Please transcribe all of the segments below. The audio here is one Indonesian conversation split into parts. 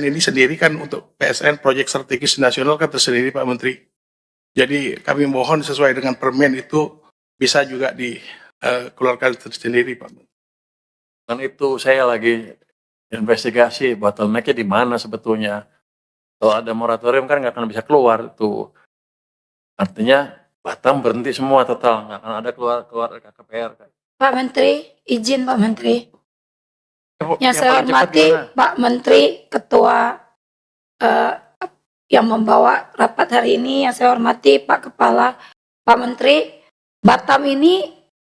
PSN ini sendiri kan untuk PSN Proyek Strategis Nasional kan tersendiri Pak Menteri. Jadi kami mohon sesuai dengan permen itu bisa juga dikeluarkan tersendiri Pak Menteri. Dan itu saya lagi investigasi bottleneck-nya di mana sebetulnya. Kalau ada moratorium kan nggak akan bisa keluar itu. Artinya Batam berhenti semua total, nggak akan ada keluar KPR. Pak Menteri, izin Pak Menteri. Yang saya paling cepat hormati gimana? Pak Menteri, Ketua yang membawa rapat hari ini, yang saya hormati Pak Kepala, Pak Menteri, Batam ini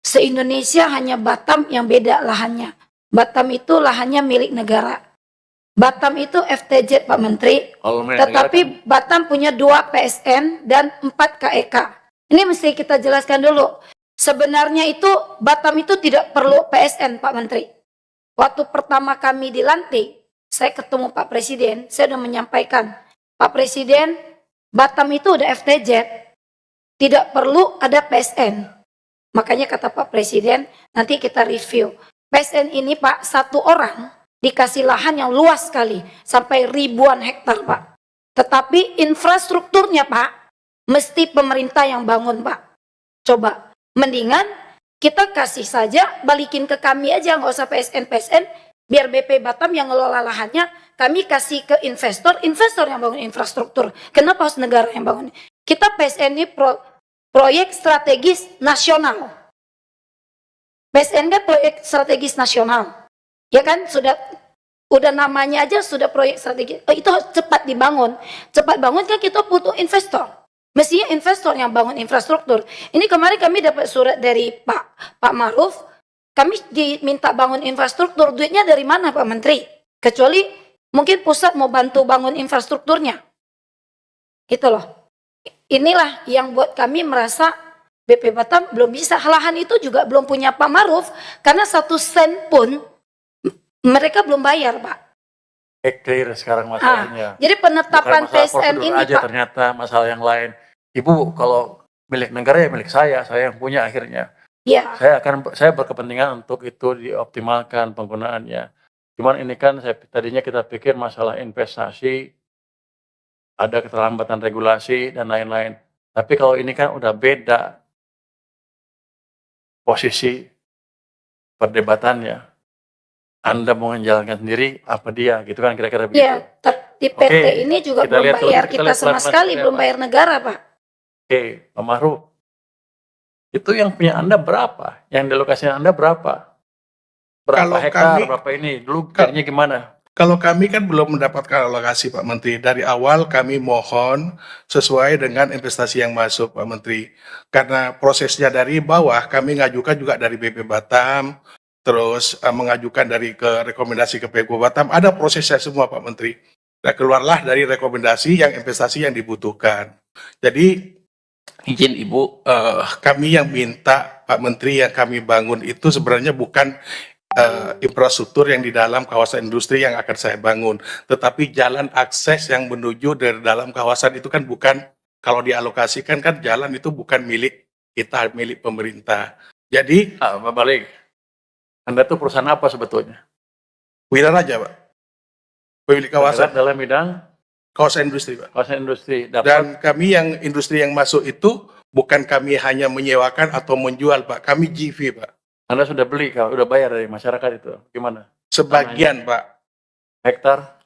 se-Indonesia hanya Batam yang beda lahannya. Batam itu lahannya milik negara. Batam itu FTZ Pak Menteri, tetapi Batam punya 2 PSN dan 4 KEK. Ini mesti kita jelaskan dulu. Sebenarnya itu Batam itu tidak perlu PSN Pak Menteri. Waktu pertama kami dilantik, saya ketemu Pak Presiden, saya sudah menyampaikan, Pak Presiden, Batam itu udah FTZ, tidak perlu ada PSN. Makanya kata Pak Presiden, nanti kita review. PSN ini Pak, 1 orang dikasih lahan yang luas sekali, sampai ribuan hektar Pak. Tetapi infrastrukturnya Pak, mesti pemerintah yang bangun Pak. Coba, mendingan kita kasih saja, balikin ke kami aja, nggak usah PSN, biar BP Batam yang ngelola lahannya, kami kasih ke investor yang bangun infrastruktur. Kenapa harus negara yang bangun? Kita PSN ini proyek strategis nasional. PSN kan proyek strategis nasional. Ya kan, udah namanya aja sudah proyek strategis. Itu harus cepat dibangun. Cepat bangun kan kita butuh investor. Mestinya investor yang bangun infrastruktur. Ini kemarin kami dapat surat dari Pak Maruf, kami diminta bangun infrastruktur, duitnya dari mana Pak Menteri? Kecuali mungkin pusat mau bantu bangun infrastrukturnya. Itu loh. Inilah yang buat kami merasa BP Batam belum bisa. Lahan itu juga belum punya Pak Maruf, karena 1 sen pun mereka belum bayar Pak. Clear sekarang masalahnya. Jadi penetapan PSN ini aja, Pak. Ternyata masalah yang lain. Ibu kalau milik negara ya milik saya yang punya akhirnya. Ya. Saya berkepentingan untuk itu dioptimalkan penggunaannya. Cuman ini kan tadinya kita pikir masalah investasi, ada keterlambatan regulasi dan lain-lain. Tapi kalau ini kan udah beda posisi perdebatannya. Anda mau menjalankan sendiri apa dia gitu kan kira-kira begitu. Iya, di PT ini juga belum bayar kita sama sekali, belum bayar negara Pak. Oke, Pak Maruf. Itu yang punya Anda berapa? Yang di lokasi Anda berapa? Berapa hektar, berapa ini? Dulu kayaknya gimana? Kalau kami kan belum mendapatkan alokasi Pak Menteri. Dari awal kami mohon sesuai dengan investasi yang masuk Pak Menteri. Karena prosesnya dari bawah, kami ngajukan juga dari BP Batam, terus mengajukan dari rekomendasi ke PGO Batam, ada prosesnya semua Pak Menteri. Nah, keluarlah dari rekomendasi yang investasi yang dibutuhkan. Jadi izin Ibu, kami yang minta Pak Menteri yang kami bangun itu sebenarnya bukan infrastruktur yang di dalam kawasan industri yang akan saya bangun, tetapi jalan akses yang menuju dari dalam kawasan itu kan bukan, kalau dialokasikan kan jalan itu bukan milik kita, milik pemerintah. Jadi balik. Anda tuh perusahaan apa sebetulnya? Wiraraja Pak, pemilik kawasan dalam bidang kawasan industri Pak. Kawasan industri. Dan kami yang industri yang masuk itu bukan kami hanya menyewakan atau menjual Pak, kami GV Pak. Anda sudah beli, kalau sudah bayar dari masyarakat itu, gimana? Sebagian Pak. Hektar?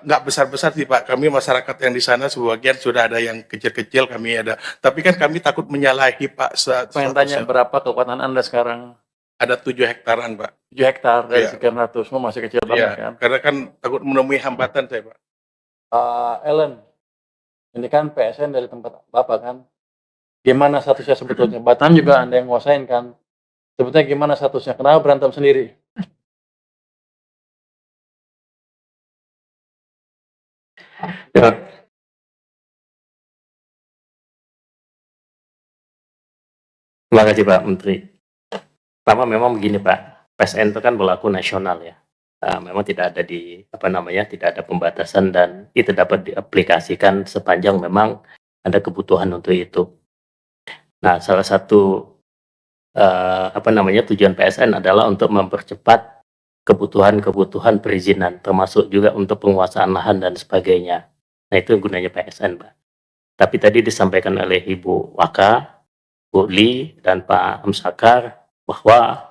Nggak besar-besar sih Pak, kami masyarakat yang di sana sebagian sudah ada yang kecil-kecil kami ada. Tapi kan kami takut menyalahi Pak. Pengen tanya berapa kekuatan Anda sekarang? Ada 7 hektaran Pak. 7 hektar dari sekian ratus, semua masih kecil banget kan? Karena kan takut menemui hambatan saya Pak. Ellen, ini kan PSN dari tempat Bapak kan? Gimana statusnya sebetulnya? Batam juga Anda yang nguasain kan? Sebetulnya gimana statusnya? Kenapa berantem sendiri? Ya. Terima kasih Pak Menteri. Pertama memang begini Pak, PSN itu kan berlaku nasional ya. Memang tidak ada tidak ada pembatasan dan itu dapat diaplikasikan sepanjang memang ada kebutuhan untuk itu. Nah, salah satu tujuan PSN adalah untuk mempercepat kebutuhan-kebutuhan perizinan, termasuk juga untuk penguasaan lahan dan sebagainya. Nah, itu gunanya PSN, Pak. Tapi tadi disampaikan oleh Ibu Waka, Bu Li, dan Pak Amsakar bahwa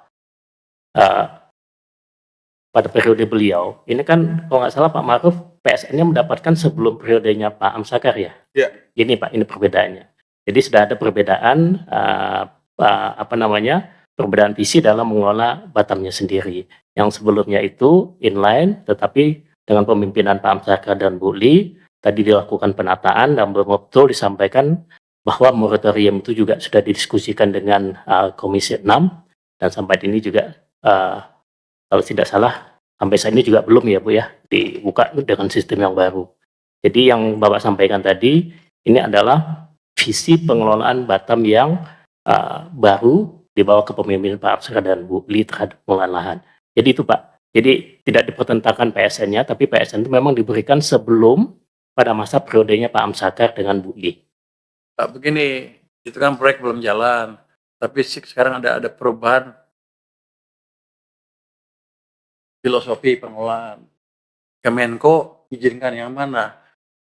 pada periode beliau, ini kan kalau nggak salah Pak Maruf PSN-nya mendapatkan sebelum periodenya Pak Amsakar ya? Ya. Ini Pak, ini perbedaannya. Jadi sudah ada perbedaan perbedaan visi dalam mengelola Batamnya sendiri. Yang sebelumnya itu inline, tetapi dengan pemimpinan Pak Amsakar dan Bu Li, tadi dilakukan penataan dan betul disampaikan bahwa moratorium itu juga sudah didiskusikan dengan Komisi 6 dan sampai ini juga kalau tidak salah sampai saat ini juga belum ya Bu ya dibuka dengan sistem yang baru. Jadi yang Bapak sampaikan tadi ini adalah visi pengelolaan Batam yang baru di bawah kepemimpinan Pak Amsakar dan Bu Li terhadap pengelolaan lahan. Jadi itu Pak. Jadi tidak dipertentangkan PSN-nya, tapi PSN itu memang diberikan sebelum pada masa periodenya Pak Amsakar dengan Bu Li. Pak, begini, itu kan proyek belum jalan, tapi sekarang ada perubahan filosofi pengelolaan. Kemenko izinkan yang mana?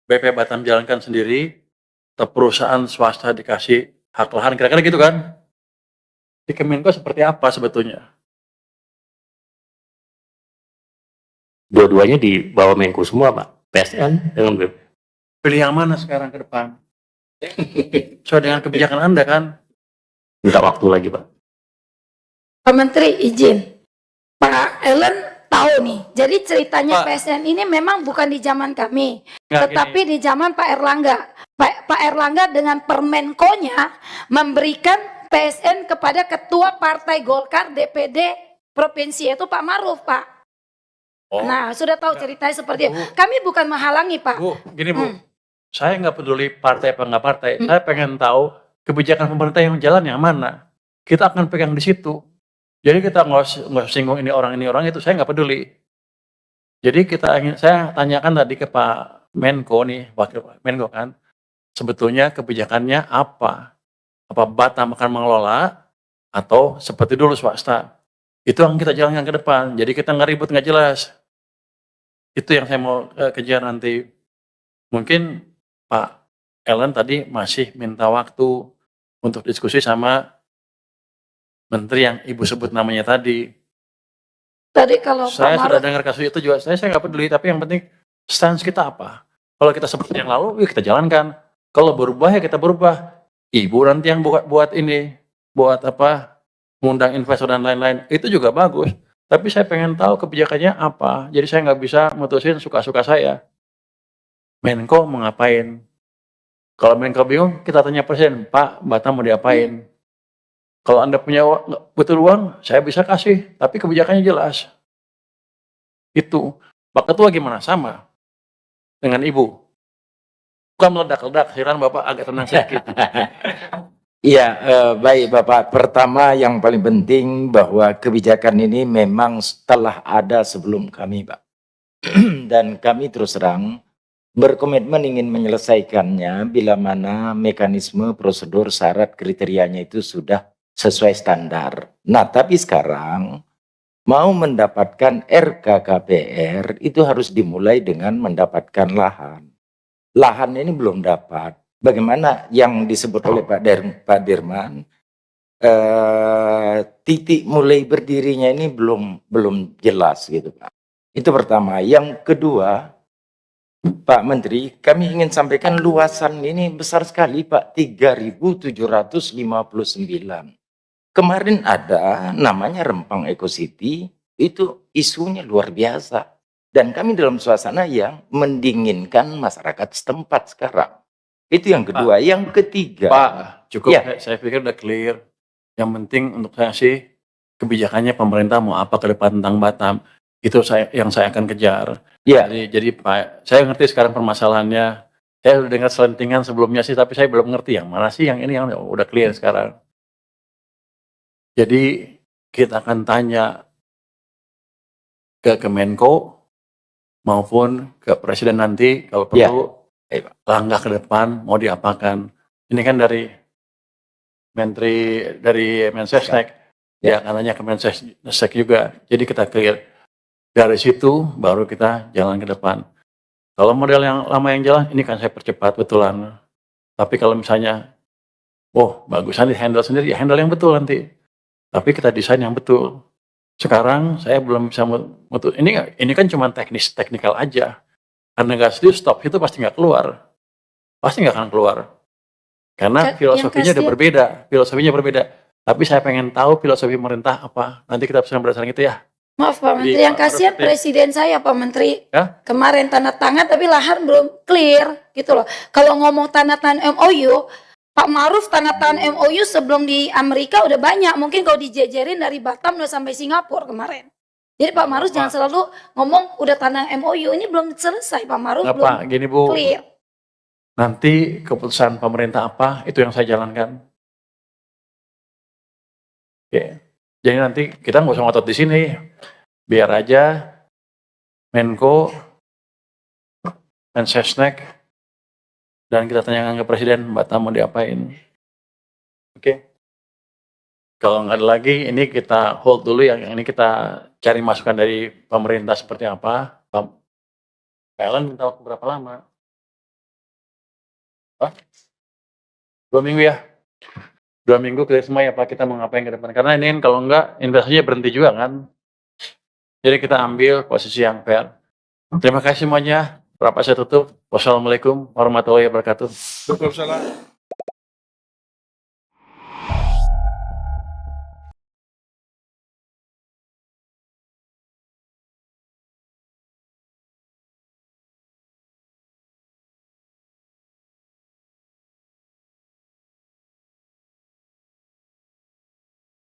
BP Batam jalankan sendiri, atau perusahaan swasta dikasih hak lahan, kira-kira gitu kan? Di Kemenko seperti apa sebetulnya? Dua-duanya di bawah Menko semua Pak, PSN dengan BP. Pilih yang mana sekarang ke depan? Sesuai dengan kebijakan Anda kan? Minta waktu lagi Pak. Pak Menteri izin, Pak Ellen tahu nih. Jadi ceritanya Pak. PSN ini memang bukan di zaman kami, Nggak, tetapi di zaman Pak Erlangga. Pak Erlangga dengan Permenkonya memberikan PSN kepada Ketua Partai Golkar DPD Provinsi itu Pak Maruf, Pak. Oh. Nah, sudah tahu ceritanya seperti itu. Bu. Kami bukan menghalangi, Pak. Bu, gini Bu, saya nggak peduli partai apa nggak partai, saya pengen tahu kebijakan pemerintah yang jalan yang mana. Kita akan pegang di situ. Jadi kita nggak singgung ini orang itu, saya nggak peduli. Jadi saya tanyakan tadi ke Pak Menko nih, Wakil Menko kan, sebetulnya kebijakannya apa? Apa Batam akan mengelola atau seperti dulu swasta? Itu yang kita jalankan ke depan. Jadi kita nggak ribut, nggak jelas. Itu yang saya mau kejar nanti. Mungkin Pak Ellen tadi masih minta waktu untuk diskusi sama menteri yang Ibu sebut namanya tadi. Tadi kalau Saya Pak sudah Maruf, dengar kasus itu juga, saya nggak peduli, tapi yang penting stance kita apa. Kalau kita seperti yang lalu, ya kita jalankan. Kalau berubah ya kita berubah. Ibu nanti yang buat ini, buat apa, mengundang investor dan lain-lain, itu juga bagus. Tapi saya pengen tahu kebijakannya apa. Jadi saya nggak bisa mutusin suka-suka saya. Menko mau ngapain? Kalau Menko bingung, kita tanya Presiden, Pak, Batam mau diapain? Kalau Anda punya butuh uang, saya bisa kasih, tapi kebijakannya jelas. Itu. Pak Ketua gimana? Sama dengan Ibu. Bukan meledak-ledak, heran Bapak agak tenang sedikit. Iya, baik Bapak. Pertama yang paling penting bahwa kebijakan ini memang telah ada sebelum kami, Pak. Dan kami terus terang berkomitmen ingin menyelesaikannya bila mana mekanisme, prosedur, syarat, kriterianya itu sudah sesuai standar. Nah, tapi sekarang mau mendapatkan RKKPR itu harus dimulai dengan mendapatkan lahan. Lahan ini belum dapat. Bagaimana yang disebut oleh Pak Dirman, titik mulai berdirinya ini belum jelas gitu Pak. Itu pertama. Yang kedua, Pak Menteri, kami ingin sampaikan luasan ini besar sekali Pak, 3.759. Kemarin ada namanya Rempang Eco City, itu isunya luar biasa. Dan kami dalam suasana yang mendinginkan masyarakat setempat sekarang. Itu yang kedua. Yang ketiga, Pak, cukup. Ya. Saya pikir udah clear. Yang penting untuk saya sih kebijakannya pemerintah mau apa ke depan tentang Batam. Itu yang saya akan kejar. ya, Jadi Pak, saya ngerti sekarang permasalahannya. Saya udah dengar selentingan sebelumnya sih, tapi saya belum ngerti yang mana sih yang ini yang udah clear sekarang. Jadi kita akan tanya ke Kemenko maupun ke Presiden nanti kalau Ya. perlu langkah ke depan mau diapakan. Ini kan dari Menteri dari Mensesnek, Ya. ya katanya ke Mensesnek juga. Jadi kita clear. Dari situ baru kita jalan ke depan. Kalau model yang lama yang jalan, ini kan saya percepat betulan. Tapi kalau misalnya, oh bagusan di handle sendiri, ya handle yang betul nanti. Tapi kita desain yang betul. Sekarang saya belum bisa mutu. Ini kan cuma teknikal aja. Karena nggak setuju stop itu pasti nggak keluar. Pasti nggak akan keluar. Karena Yang filosofinya udah kasihan- berbeda. Filosofinya berbeda. Tapi saya pengen tahu filosofi pemerintah apa. Nanti kita bisa berdasarkan itu ya. Maaf Pak Jadi, Menteri, yang Pak kasihan Maruf, presiden saya Pak Menteri. Ya? Kemarin tanda tangan tapi lahan belum clear gitu loh. Kalau ngomong tanda tangan MOU, Pak Maruf tanda tangan MOU sebelum di Amerika udah banyak. Mungkin kalau dijejerin dari Batam udah sampai Singapura kemarin. Jadi Pak Maruf jangan selalu ngomong udah tanda MOU, ini belum selesai Pak Maruf Nggak, belum Pak, gini Bu. clear. Nanti keputusan pemerintah apa, itu yang saya jalankan. Oke. Jadi nanti kita nggak usah ngotot di sini. Biar aja Menko, Mensesnek, dan kita tanyakan ke Presiden, Batam mau diapain. Oke. Kalau nggak ada lagi, ini kita hold dulu. Yang ini kita cari masukan dari pemerintah seperti apa. PLN minta waktu berapa lama? 2 minggu ya? 2 minggu clear semua ya Pak, kita mau ngapain ke depan. Karena ini kan kalau enggak, investasinya berhenti juga kan. Jadi kita ambil posisi yang fair. Terima kasih semuanya. Rapat saya tutup. Wassalamualaikum warahmatullahi wabarakatuh. Waalaikumsalam.